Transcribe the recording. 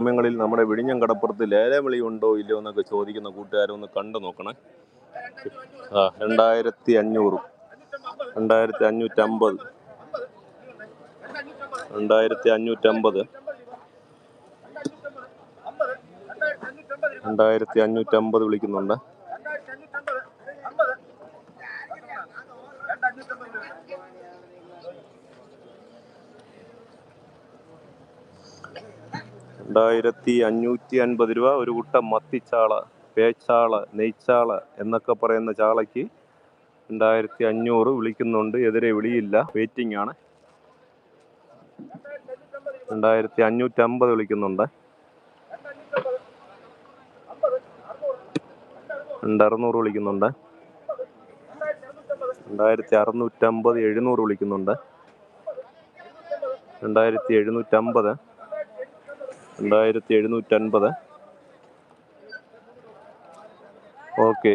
സമയങ്ങളിൽ നമ്മുടെ വിഴിഞ്ഞം കടപ്പുറത്ത് ലേലവിളി ഉണ്ടോ ഇല്ലയോ എന്നൊക്കെ ചോദിക്കുന്ന കൂട്ടുകാരൊന്ന് കണ്ടു നോക്കണേ. 2500, 2550, 2550, 2550 വിളിക്കുന്നുണ്ട്. 2550 രൂപ ഒരു കുട്ട മത്തിച്ചാള, പേച്ചാള, നെയ്ച്ചാള എന്നൊക്കെ പറയുന്ന ചാളയ്ക്ക് 2500 വിളിക്കുന്നുണ്ട്. എതിരെ വിളിയില്ല, വെയിറ്റിംഗ് ആണ്. 2550 വിളിക്കുന്നുണ്ട്. 2600 വിളിക്കുന്നുണ്ട്. 2650, 700 വിളിക്കുന്നുണ്ട്. 2750, 2750. ഓക്കെ.